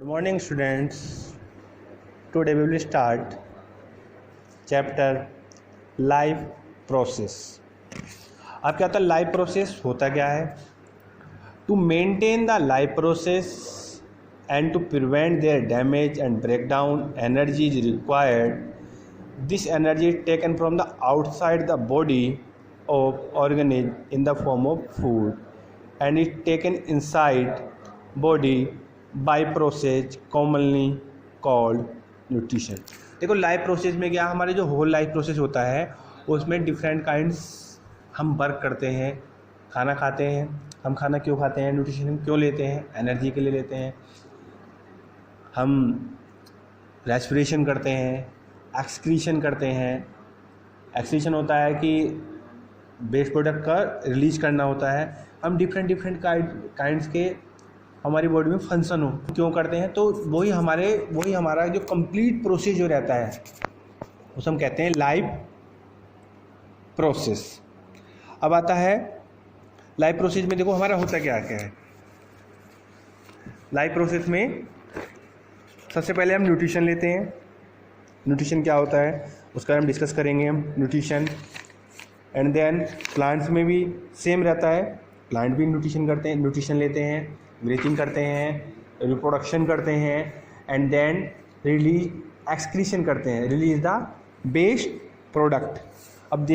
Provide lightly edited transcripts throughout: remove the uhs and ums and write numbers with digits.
Good morning, students. Today we will start chapter life process. अब क्या होता है लाइफ प्रोसेस होता क्या है? To maintain the life process and to prevent their damage and breakdown, energy is required. This energy is taken from the outside the body of organism in the form of food and is taken inside body by process commonly called nutrition. देखो life process में क्या, हमारे जो whole life process होता है उसमें different kinds हम work करते हैं. खाना खाते हैं, हम खाना क्यों खाते हैं, न्यूट्रिशन क्यों लेते हैं, एनर्जी के लिए लेते हैं. हम रेस्पिरेशन करते हैं, एक्सक्रीशन करते हैं. एक्सक्रीशन होता है कि वेस्ट प्रोडक्ट का रिलीज करना होता है. हम डिफरेंट काइंड्स के हमारी बॉडी में फंक्शन हो क्यों करते हैं, तो वही हमारा जो कंप्लीट प्रोसेस जो रहता है उसे हम कहते हैं लाइफ प्रोसेस. अब आता है लाइफ प्रोसेस में, देखो हमारा होता क्या है. लाइफ प्रोसेस में सबसे पहले हम न्यूट्रिशन लेते हैं. न्यूट्रिशन क्या होता है उसका हम डिस्कस करेंगे हम न्यूट्रिशन. एंड देन प्लांट्स में भी सेम रहता है, प्लांट भी न्यूट्रिशन लेते हैं, ब्रीथिंग करते हैं, रिप्रोडक्शन करते हैं, एंड देन रिलीज एक्सक्रीशन करते हैं, रिलीज द वेस्ट प्रोडक्ट. अब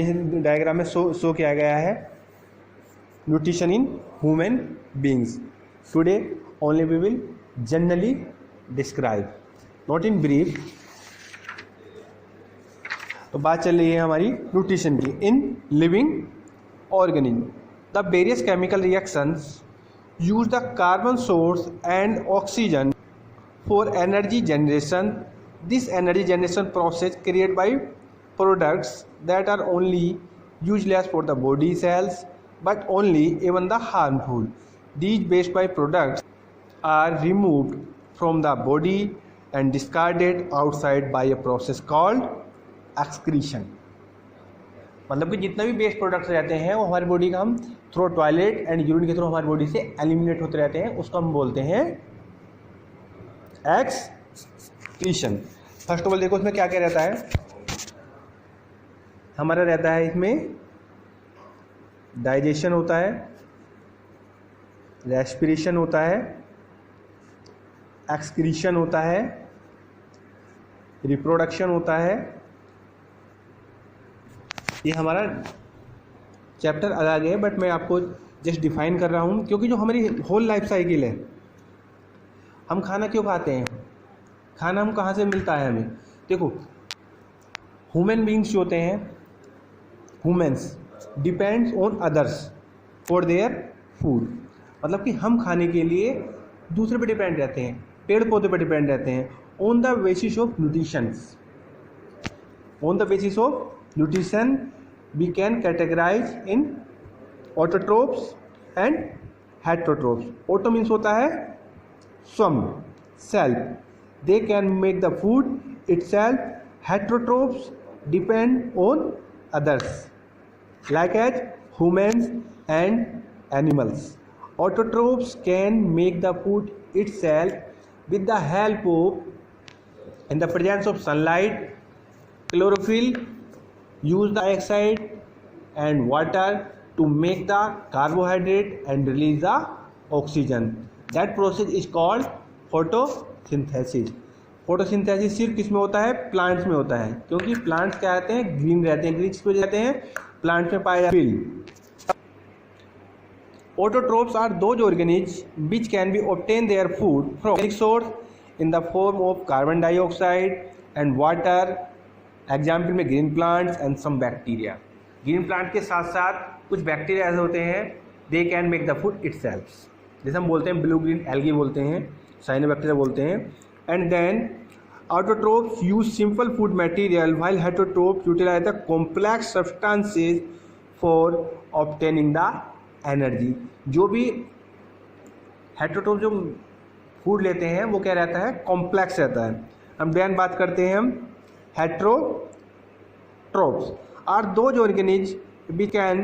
डायग्राम में शो किया गया है nutrition in human beings. Today only we will generally describe, not in brief. तो बात चल रही है हमारी न्यूट्रिशन की. In living organism the various chemical reactions use the carbon source and oxygen for energy generation. This energy generation process created by products that are only useless for the body cells but only even the harmful. These waste byproducts are removed from the body and discarded outside by a process called excretion. मतलब कि जितना भी waste products रहते हैं वो हमारी body का हम थ्रू टॉयलेट एंड यूरिन के थ्रू हमारी बॉडी से एलिमिनेट होते रहते हैं, उसको हम बोलते हैं एक्सक्रीशन. फर्स्ट ऑफ ऑल देखो इसमें क्या क्या रहता है. हमारा रहता है इसमें डाइजेशन होता है, रेस्पिरेशन होता है, एक्सक्रीशन होता है, रिप्रोडक्शन होता है. ये हमारा चैप्टर अलग है बट मैं आपको जस्ट डिफाइन कर रहा हूँ क्योंकि जो हमारी होल लाइफ साइकिल है, हम खाना क्यों खाते हैं, खाना हम कहाँ से मिलता है हमें. देखो ह्यूमन बींग्स जो होते हैं, humans depends on others for their food. मतलब कि हम खाने के लिए दूसरे पे डिपेंड रहते हैं, पेड़ पौधे पे डिपेंड रहते हैं. On the basis of nutritions, on the basis of nutrition we can categorize in autotrophs and heterotrophs. Auto means होता है स्वयं, self, they can make the food itself. Heterotrophs depend on others like as humans and animals. Autotrophs can make the food itself with the help of, in the presence of sunlight, chlorophyll, use the dioxide and water to make the carbohydrate and release the oxygen. That process is called photosynthesis. photosynthesis सिर्फ किस में होता है, plants में होता है, क्योंकि plants क्या रहते हैं, ग्रीन रहते हैं. ग्रीन किस में रहते हैं, प्लांट्स में पाए जाते हैं. Autotrophs are those organisms which can be obtain their food from organic source in the form of carbon dioxide and water. Example में green plants and some bacteria. Green plant के साथ साथ कुछ बैक्टीरिया ऐसे होते हैं, they can make the food itself. जैसे हम बोलते हैं ब्लू ग्रीन एल्गी बोलते हैं, साइनोबैक्टीरिया बोलते हैं. And then autotrophs use simple food material while heterotrophs utilise the complex substances for obtaining the energy. जो भी हेटरोट्रोप जो फूड लेते हैं वो क्या रहता है, कॉम्प्लेक्स रहता है. हम देन बात करते हैं हम heterotrophs are those organisms which can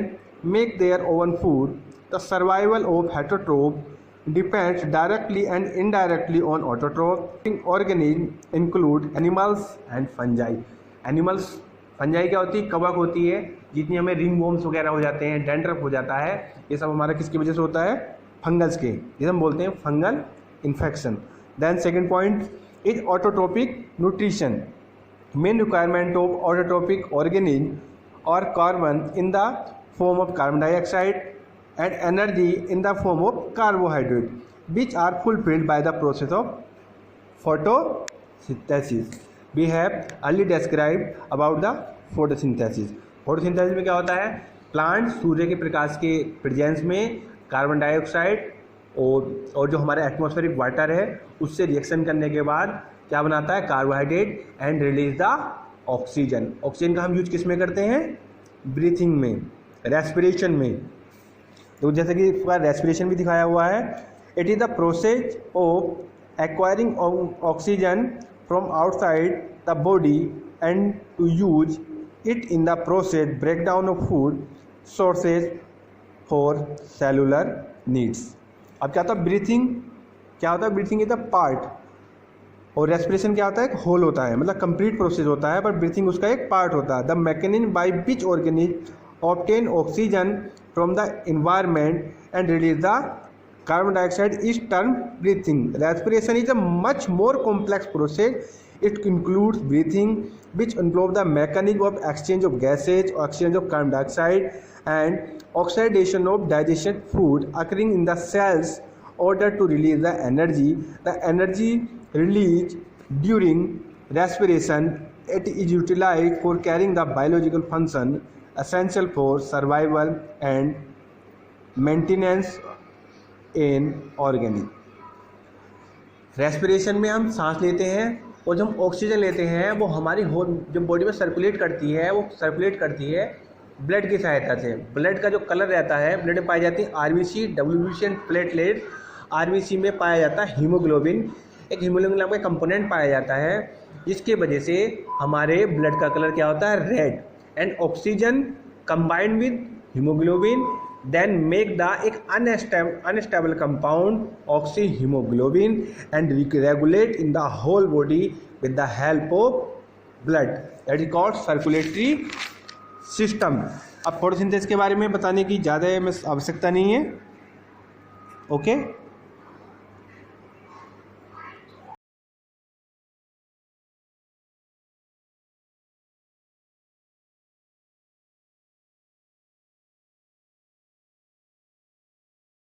make their own food. The survival of heterotroph depends directly and indirectly on autotrophic organisms include animals and fungi. Animals, fungi क्या होती है? कवक होती है, जितनी हमें रिंग वॉर्म्स वगैरह हो जाते हैं, डेंड्रफ हो जाता है, ये सब हमारा किसकी वजह से होता है? फंगस के, जिसे हम बोलते हैं fungal infection. Then second point is autotrophic nutrition. Main requirement of autotrophic organism और carbon in the form of carbon dioxide and energy in the form of carbohydrate, which are fulfilled by the process of photosynthesis. We have early described about the photosynthesis. photosynthesis में क्या होता है? Plant सूर्य के प्रकाश के presence में carbon dioxide और जो हमारा एटमॉस्फेरिक वाटर है उससे रिएक्शन करने के बाद क्या बनाता है? Carbohydrate and release the oxygen. Oxygen का हम यूज किस में करते हैं? ब्रीथिंग में, रेस्पिरेशन में. तो जैसे कि रेस्पिरेशन भी दिखाया हुआ है. It is the process of acquiring oxygen from outside the body and to use it in the process break down of food sources for cellular needs. अब क्या होता है? ब्रीथिंग क्या होता है? ब्रीथिंग इज द पार्ट, और respiration क्या होता है? एक होल होता है, मतलब कंप्लीट प्रोसेस होता है, पर ब्रीथिंग उसका एक पार्ट होता है. The mechanism by which organism obtain oxygen from the environment and release the carbon dioxide is termed breathing. Respiration is a much more complex process. It includes breathing, which involves the mechanism of exchange of gases, exchange of carbon dioxide, and oxidation of digestion food occurring in the cells in order to release the energy. The energy released during respiration, it is utilized for carrying the biological function essential for survival and maintenance in organism. Respiration में हम सांस लेते हैं और जब हम oxygen लेते हैं वो हमारी जो बॉडी में सर्कुलेट करती है, वो सर्कुलेट करती है ब्लड की सहायता से. ब्लड का जो कलर रहता है, ब्लड में पाई जाती है RBC, WBC and platelet. RBC में पाया जाता है हीमोग्लोबिन, एक हीमोग्लोबिन नाम का कंपोनेंट पाया जाता है, जिसके वजह से हमारे ब्लड का कलर क्या होता है? Red. And oxygen combined with hemoglobin then make the एक unstable compound oxyhemoglobin and regulate in the whole body with the help of blood. That is called circulatory system. अब फोटोसिंथेसिस के बारे में बताने की ज़्यादा आवश्यकता नहीं है. ओके.